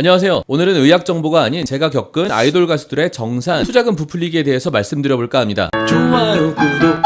안녕하세요. 오늘은 의학 정보가 아닌 제가 겪은 아이돌 가수들의 정산, 투자금 부풀리기에 대해서 말씀드려볼까 합니다. 좋아요, 구독.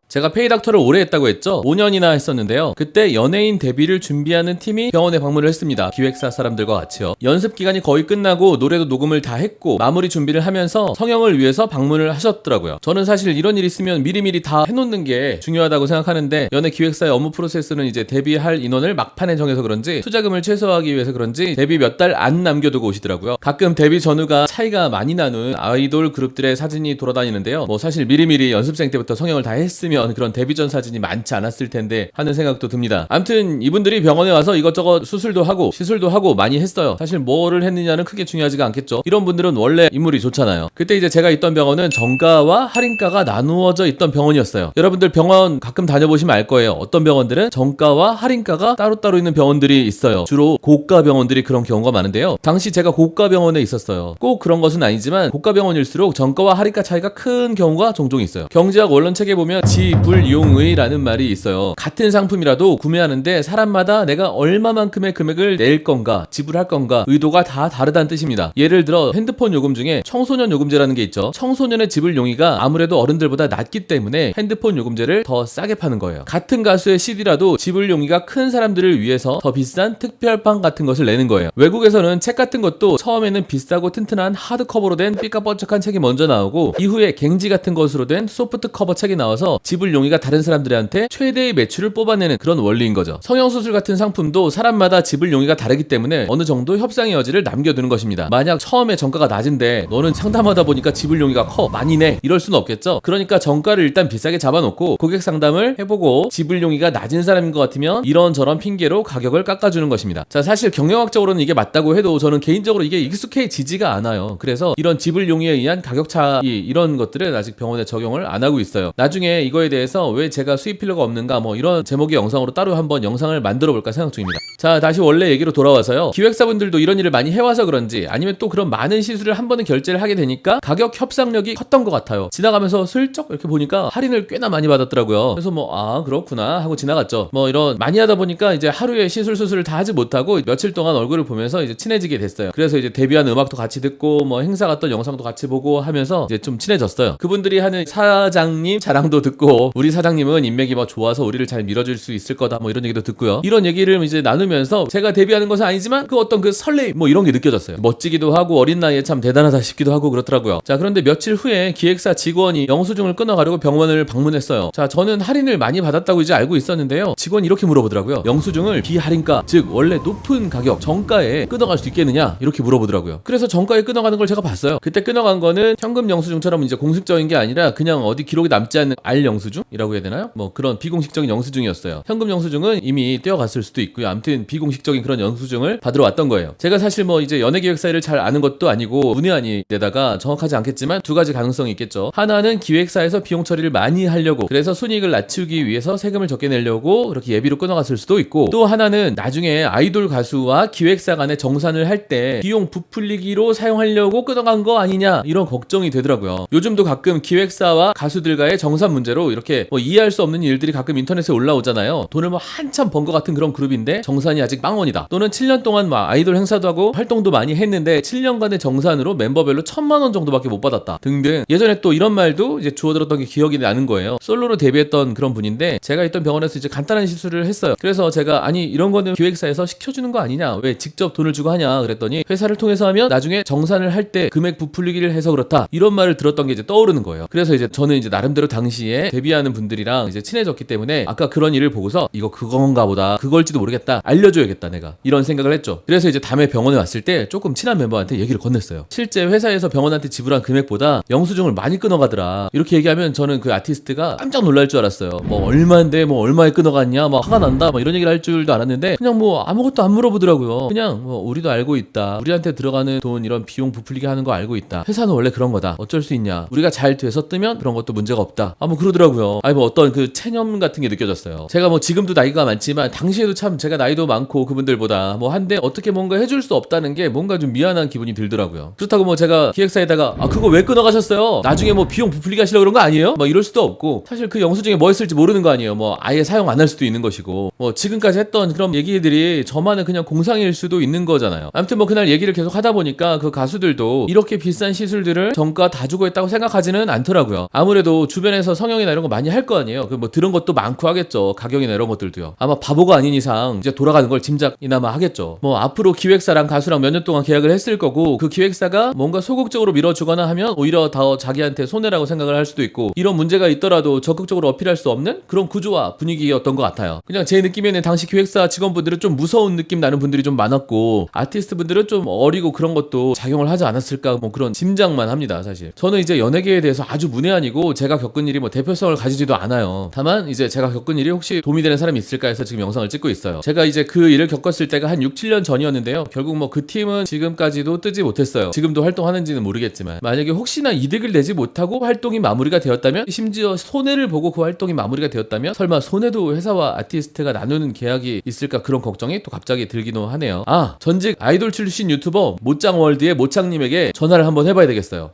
제가 페이닥터를 오래 했다고 했죠? 5년이나 했었는데요. 그때 연예인 데뷔를 준비하는 팀이 병원에 방문을 했습니다. 기획사 사람들과 같이요. 연습 기간이 거의 끝나고 노래도 녹음을 다 했고 마무리 준비를 하면서 성형을 위해서 방문을 하셨더라고요. 저는 사실 이런 일 있으면 미리미리 다 해놓는 게 중요하다고 생각하는데 연예 기획사의 업무 프로세스는 이제 데뷔할 인원을 막판에 정해서 그런지 투자금을 최소화하기 위해서 그런지 데뷔 몇 달 안 남겨두고 오시더라고요. 가끔 데뷔 전후가 차이가 많이 나는 아이돌 그룹들의 사진이 돌아다니는데요. 뭐 사실 미리미리 연습생 때부터 성형을 다 했으면 그런 데뷔 전 사진이 많지 않았을 텐데 하는 생각도 듭니다. 아무튼 이분들이 병원에 와서 이것저것 수술도 하고 시술도 하고 많이 했어요. 사실 뭐를 했느냐는 크게 중요하지가 않겠죠. 이런 분들은 원래 인물이 좋잖아요. 그때 이제 제가 있던 병원은 정가와 할인가가 나누어져 있던 병원이었어요. 여러분들 병원 가끔 다녀보시면 알 거예요. 어떤 병원들은 정가와 할인가가 따로따로 있는 병원들이 있어요. 주로 고가 병원들이 그런 경우가 많은데요. 당시 제가 고가 병원에 있었어요. 꼭 그런 것은 아니지만 고가 병원일수록 정가와 할인가 차이가 큰 경우가 종종 있어요. 경제학 원론책에 보면 지불용의라는 말이 있어요. 같은 상품이라도 구매하는데 사람마다 내가 얼마만큼의 금액을 낼 건가, 지불할 건가 의도가 다 다르다는 뜻입니다. 예를 들어 핸드폰 요금 중에 청소년 요금제라는 게 있죠. 청소년의 지불용의가 아무래도 어른들보다 낮기 때문에 핸드폰 요금제를 더 싸게 파는 거예요. 같은 가수의 CD라도 지불용의가 큰 사람들을 위해서 더 비싼 특별판 같은 것을 내는 거예요. 외국에서는 책 같은 것도 처음에는 비싸고 튼튼한 하드커버로 된 삐까뻔쩍한 책이 먼저 나오고 이후에 갱지 같은 것으로 된 소프트 커버 책이 나와서 지불용의가 다른 사람들한테 최대의 매출을 뽑아내는 그런 원리인 거죠. 성형수술 같은 상품도 사람마다 지불용의가 다르기 때문에 어느 정도 협상의 여지를 남겨두는 것입니다. 만약 처음에 정가가 낮은데 너는 상담하다 보니까 지불용의가 커 많이 내 이럴 수는 없겠죠. 그러니까 정가를 일단 비싸게 잡아놓고 고객 상담을 해보고 지불용의가 낮은 사람인 것 같으면 이런저런 핑계로 가격을 깎아주는 것입니다. 자, 사실 경영학적으로는 이게 맞다고 해도 저는 개인적으로 이게 익숙해지지가 않아요. 그래서 이런 지불용의에 의한 가격 차이 이런 것들은 아직 병원에 적용을 안 하고 있어요. 나중에 이거에 대해서 왜 제가 수입 필요가 없는가 뭐 이런 제목의 영상으로 따로 한번 영상을 만들어 볼까 생각 중입니다. 자, 다시 원래 얘기로 돌아와서요. 기획사분들도 이런 일을 많이 해와서 그런지 아니면 또 그런 많은 시술을 한 번에 결제를 하게 되니까 가격 협상력이 컸던 것 같아요. 지나가면서 슬쩍 이렇게 보니까 할인을 꽤나 많이 받았더라고요. 그래서 뭐 그렇구나 하고 지나갔죠. 뭐 이런 많이 하다 보니까 이제 하루에 시술 수술을 다 하지 못하고 며칠 동안 얼굴을 보면서 이제 친해지게 됐어요. 그래서 이제 데뷔하는 음악도 같이 듣고 뭐 행사 갔던 영상도 같이 보고 하면서 이제 좀 친해졌어요. 그분들이 하는 사장님 자랑도 듣고 우리 사장님은 인맥이 뭐 좋아서 우리를 잘 밀어줄 수 있을 거다 뭐 이런 얘기도 듣고요. 이런 얘기를 이제 나누면서 제가 데뷔하는 것은 아니지만 그 어떤 그 설레임 뭐 이런 게 느껴졌어요. 멋지기도 하고 어린 나이에 참 대단하다 싶기도 하고 그렇더라고요. 자, 그런데 며칠 후에 기획사 직원이 영수증을 끊어가려고 병원을 방문했어요. 자, 저는 할인을 많이 받았다고 이제 알고 있었는데요. 직원이 이렇게 물어보더라고요. 영수증을 비할인가, 즉 원래 높은 가격 정가에 끊어갈 수 있겠느냐 이렇게 물어보더라고요. 그래서 정가에 끊어가는 걸 제가 봤어요. 그때 끊어간 거는 현금 영수증처럼 이제 공식적인 게 아니라 그냥 어디 기록이 남지 않는 알 영수증이라고 해야 되나요? 뭐 그런 비공식적인 영수증이었어요. 현금 영수증은 이미 떼어갔을 수도 있고요. 아무튼 비공식적인 그런 영수증을 받으러 왔던 거예요. 제가 사실 뭐 이제 연예기획사를 잘 아는 것도 아니고 문의 아니데다가 정확하지 않겠지만 두 가지 가능성이 있겠죠. 하나는 기획사에서 비용 처리를 많이 하려고 그래서 순이익을 낮추기 위해서 세금을 적게 내려고 그렇게 예비로 끊어갔을 수도 있고 또 하나는 나중에 아이돌 가수와 기획사 간의 정산을 할 때 비용 부풀리기로 사용하려고 끊어간 거 아니냐 이런 걱정이 되더라고요. 요즘도 가끔 기획사와 가수들과의 정산 문제로 이렇게 뭐 이해할 수 없는 일들이 가끔 인터넷에 올라오잖아요. 돈을 뭐 한참 번 것 같은 그런 그룹인데 정산이 아직 빵원이다. 또는 7년 동안 막 아이돌 행사도 하고 활동도 많이 했는데 7년간의 정산으로 멤버별로 1,000만 원 정도밖에 못 받았다. 등등. 예전에 또 이런 말도 이제 주워들었던 게 기억이 나는 거예요. 솔로로 데뷔했던 그런 분인데 제가 있던 병원에서 이제 간단한 시술을 했어요. 그래서 제가 아니 이런 거는 기획사에서 시켜주는 거 아니냐? 왜 직접 돈을 주고 하냐? 그랬더니 회사를 통해서 하면 나중에 정산을 할 때 금액 부풀리기를 해서 그렇다. 이런 말을 들었던 게 이제 떠오르는 거예요. 그래서 이제 저는 이제 나름대로 당시에 데뷔하는 분들이랑 이제 친해졌기 때문에 아까 그런 일을 보고서 이거 그건가 보다. 그걸지도 모르겠다. 알려줘야겠다 내가. 이런 생각을 했죠. 그래서 이제 다음에 병원에 왔을 때 조금 친한 멤버한테 얘기를 건넸어요. 실제 회사에서 병원한테 지불한 금액보다 영수증을 많이 끊어가더라. 이렇게 얘기하면 저는 그 아티스트가 깜짝 놀랄 줄 알았어요. 뭐 얼마인데 뭐 얼마에 끊어갔냐 막 화가 난다 뭐 이런 얘기를 할 줄도 알았는데 그냥 뭐 아무것도 안 물어보더라고요. 그냥 뭐 우리도 알고 있다. 우리한테 들어가는 돈 이런 비용 부풀리게 하는 거 알고 있다. 회사는 원래 그런 거다. 어쩔 수 있냐. 우리가 잘 돼서 뜨면 그런 것도 문제가 없다. 뭐 그러더라고요. 있더라고요. 아니 뭐 어떤 그 체념 같은 게 느껴졌어요. 제가 뭐 지금도 나이가 많지만 당시에도 참 제가 나이도 많고 그분들보다 뭐 한데 어떻게 뭔가 해줄 수 없다는 게 뭔가 좀 미안한 기분이 들더라고요. 그렇다고 뭐 제가 기획사에다가 아 그거 왜 끊어가셨어요? 나중에 뭐 비용 부풀리게 하시려고 그런 거 아니에요? 뭐 이럴 수도 없고 사실 그 영수증에 뭐 했을지 모르는 거 아니에요. 뭐 아예 사용 안 할 수도 있는 것이고 뭐 지금까지 했던 그런 얘기들이 저만의 그냥 공상일 수도 있는 거잖아요. 아무튼 뭐 그날 얘기를 계속 하다 보니까 그 가수들도 이렇게 비싼 시술들을 정가 다 주고 했다고 생각하지는 않더라고요. 아무래도 주변에서 성형이나 이런 거 많이 할 거 아니에요. 그 뭐 들은 것도 많고 하겠죠. 가격이나 이런 것들도요. 아마 바보가 아닌 이상 이제 돌아가는 걸 짐작이나마 하겠죠. 뭐 앞으로 기획사랑 가수랑 몇 년 동안 계약을 했을 거고 그 기획사가 뭔가 소극적으로 밀어주거나 하면 오히려 더 자기한테 손해라고 생각을 할 수도 있고 이런 문제가 있더라도 적극적으로 어필할 수 없는 그런 구조와 분위기였던 것 같아요. 그냥 제 느낌에는 당시 기획사 직원분들은 좀 무서운 느낌 나는 분들이 좀 많았고 아티스트 분들은 좀 어리고 그런 것도 작용을 하지 않았을까 뭐 그런 짐작만 합니다. 사실 저는 이제 연예계에 대해서 아주 문외한이고 제가 겪은 일이 뭐 대표성을 가지지도 않아요. 다만 이제 제가 겪은 일이 혹시 도움이 되는 사람이 있을까 해서 지금 영상을 찍고 있어요. 제가 이제 그 일을 겪었을 때가 한 6, 7년 전이었는데요. 결국 뭐 그 팀은 지금까지도 뜨지 못했어요. 지금도 활동하는지는 모르겠지만 만약에 혹시나 이득을 내지 못하고 활동이 마무리가 되었다면 심지어 손해를 보고 그 활동이 마무리가 되었다면 설마 손해도 회사와 아티스트가 나누는 계약이 있을까 그런 걱정이 또 갑자기 들기도 하네요. 아 전직 아이돌 출신 유튜버 모짱월드의 모짱님에게 전화를 한번 해봐야 되겠어요.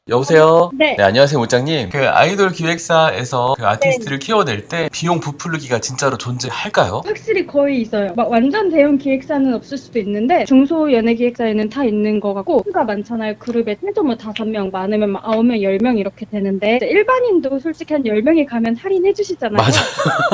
여보세요? 네. 안녕하세요, 모짱님. 그 아이돌 기획사에서 그 아티스트를 키워낼 때 비용 부풀리기가 진짜로 존재할까요? 확실히 거의 있어요. 막 완전 대형 기획사는 없을 수도 있는데 중소 연예 기획사에는 다 있는 거 같고 수가 많잖아요. 그룹에 최소 뭐 5명, 많으면 막 9명, 10명 이렇게 되는데 이제 일반인도 솔직히 한 10명이 가면 할인해 주시잖아요. 맞아.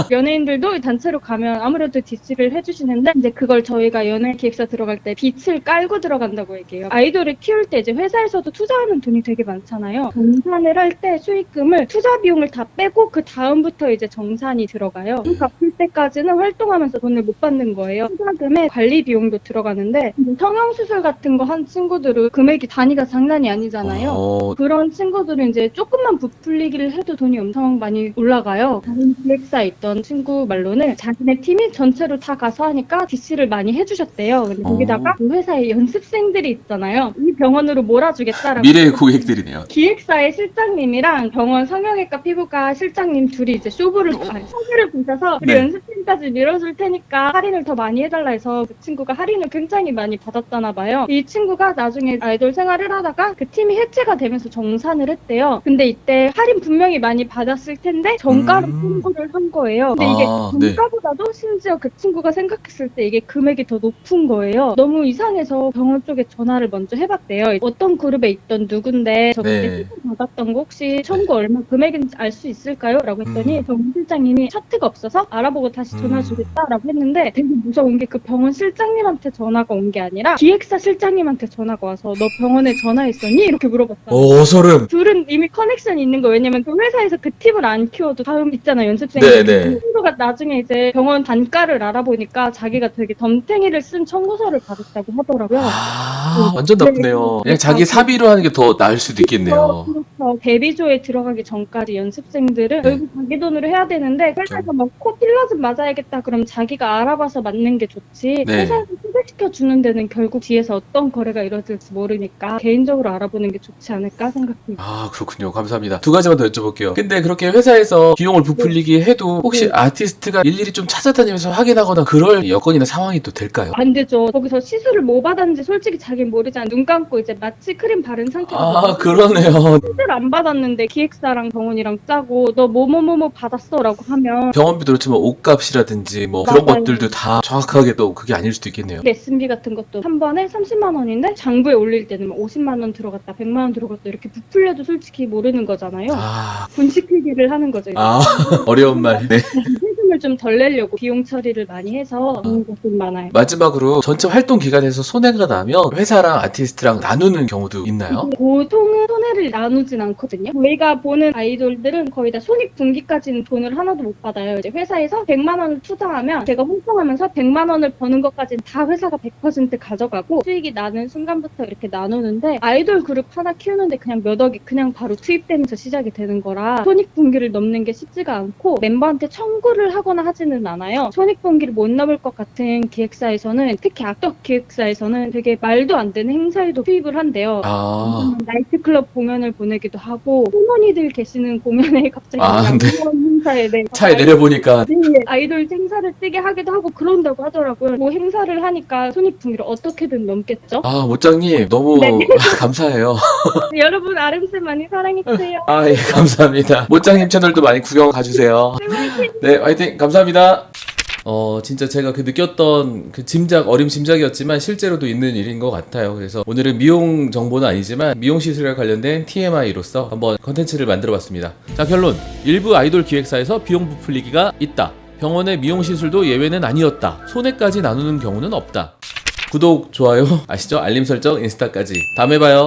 연예인들도 단체로 가면 아무래도 DC를 해주시는데 이제 그걸 저희가 연예 기획사 들어갈 때 빛을 깔고 들어간다고 얘기해요. 아이돌을 키울 때 이제 회사에서도 투자하는 돈이 되게 많잖아요. 정산을 할 때 수익금을 투자 비용을 다 빼고 그 다음부터 이제 정산이 들어가요. 그 갚을 때까지는 활동하면서 돈을 못 받는 거예요. 투자금에 관리 비용도 들어가는데 성형수술 같은 거 한 친구들은 금액이 단위가 장난이 아니잖아요. 그런 친구들은 이제 조금만 부풀리기를 해도 돈이 엄청 많이 올라가요. 다른 기획사에 있던 친구 말로는 자기네 팀이 전체로 다 가서 하니까 DC를 많이 해주셨대요. 근데 거기다가 그 회사에 연습생들이 있잖아요. 이 병원으로 몰아주겠다라고. 미래의 고객들이네요. 기획사의 실장님이랑 병원 성형외과 피부과 실장님 둘이 이제 쇼부를 소개를 보셔서 우리 네. 연습생까지 밀어줄 테니까 할인을 더 많이 해달라 해서 그 친구가 할인을 굉장히 많이 받았다나 봐요. 이 친구가 나중에 아이돌 생활을 하다가 그 팀이 해체가 되면서 정산을 했대요. 근데 이때 할인 분명히 많이 받았을 텐데 정가로 청구를 한 거예요. 근데 이게 네. 정가보다도 심지어 그 친구가 생각했을 때 이게 금액이 더 높은 거예요. 너무 이상해서 병원 쪽에 전화를 먼저 해봤대요. 어떤 그룹에 있던 누군데 저 그때 네. 피부 받았던 거 혹시 청구 얼마 금액인지 알 수 있을까요? 라고 했더니 병원 실장님이 차트가 없어서 알아보고 다시 전화 주겠다라고 했는데 되게 무서운 게 그 병원 실장님한테 전화가 온 게 아니라 기획사 실장님한테 전화가 와서 너 병원에 전화했었니? 이렇게 물어봤어요. 소름. 둘은 이미 커넥션이 있는 거. 왜냐면 그 회사에서 그 팀을 안 키워도 다음 있잖아요, 연습생들. 그 친구가 나중에 이제 병원 단가를 알아보니까 자기가 되게 덤탱이를 쓴 청구서를 받았다고 하더라고요. 완전 나쁘네요. 그냥 자기 사비로 하는 게 더 나을 수도 있겠네요. 그렇죠. 데뷔조에 들어가기 전까지 연습생들은 결국 자기 돈으로 해야 되는데 회사에서 막 코 필러 좀 맞아야겠다 그럼 자기가 알아봐서 맞는 게 좋지. 회사에서 소개시켜 주는 데는 결국 뒤에서 어떤 거래가 이루어질지 모르니까 개인적으로 알아보는 게 좋지 않을까 생각합니다. 아 그렇군요. 감사합니다. 두 가지만 더 여쭤볼게요. 근데 그렇게 회사에서 비용을 부풀리기 해도 혹시 아티스트가 일일이 좀 찾아다니면서 확인하거나 그럴 여건이나 상황이 또 될까요? 안 되죠. 거기서 시술을 뭐 받았는지 솔직히 자기는 모르잖아. 눈 감고 이제 마취 크림 바른 상태로 그러네요. 시술 안 받았는데 기획사랑 병원이랑 짜고 너 뭐뭐뭐뭐 받았어라고 하면 병원비도 그렇지만 옷값이라든지 뭐 그런 것들도 다 정확하게 또 그게 아닐 수도 있겠네요. 레슨비 같은 것도 한 번에 30만 원인데 장부에 올릴 때는 50만 원 들어갔다 100만 원 들어갔다 이렇게 부풀려도 솔직히 모르는 거잖아요. 분식회계를 하는 거죠. 어려운 말. 네. 세금을 좀 덜 내려고 비용 처리를 많이 해서 그런 것도 많아요. 마지막으로 전체 활동 기간에서 손해가 나면 회사랑 아티스트랑 나누는 경우도 있나요? 보통은 손해를 나누진 않거든요. 저희가 보는 아이돌들은 거의 다 손익분기까지는 돈을 하나도 못 받아요. 이제 회사에서 100만 원을 투자하면 제가 활동하면서 100만 원을 버는 것까지는 다 회사가 100% 가져가고 수익이 나는 순간부터 이렇게 나누는데 아이돌 그룹 하나 키우는데 그냥 몇 억이 그냥 바로 투입되면서 시작이 되는 거라 손익분기를 넘는 게 쉽지가 않고 멤버한테 청구를 하거나 하지는 않아요. 손익분기를 못 넘을 것 같은 기획사에서는, 특히 악덕 기획사에서는 되게 말도 안 되는 행사에도 투입을 한대요. 아, 나이트클럽 공연을 보내기도 하고, 할머니들 계시는 공연에 갑자기 아, 네. 행사에 차에 내려보니까 네, 아이돌 행사를 뜨게 하기도 하고 그런다고 하더라고요. 뭐 행사를 하니까 손익분기를 어떻게든 넘겠죠? 아, 모짱님 너무 네. 감사해요. 여러분 아름쌤 많이 사랑해주세요. 아, 예, 감사합니다. 모짱님 채널도 많이 구경 가주세요. 네, 화이팅! 감사합니다. 진짜 제가 그 느꼈던 그 짐작, 어림 짐작이었지만 실제로도 있는 일인 것 같아요. 그래서 오늘은 미용 정보는 아니지만 미용 시술에 관련된 TMI로서 한번 컨텐츠를 만들어 봤습니다. 자, 결론. 일부 아이돌 기획사에서 비용 부풀리기가 있다. 병원의 미용 시술도 예외는 아니었다. 손해까지 나누는 경우는 없다. 구독, 좋아요, 아시죠? 알림 설정, 인스타까지. 다음에 봐요.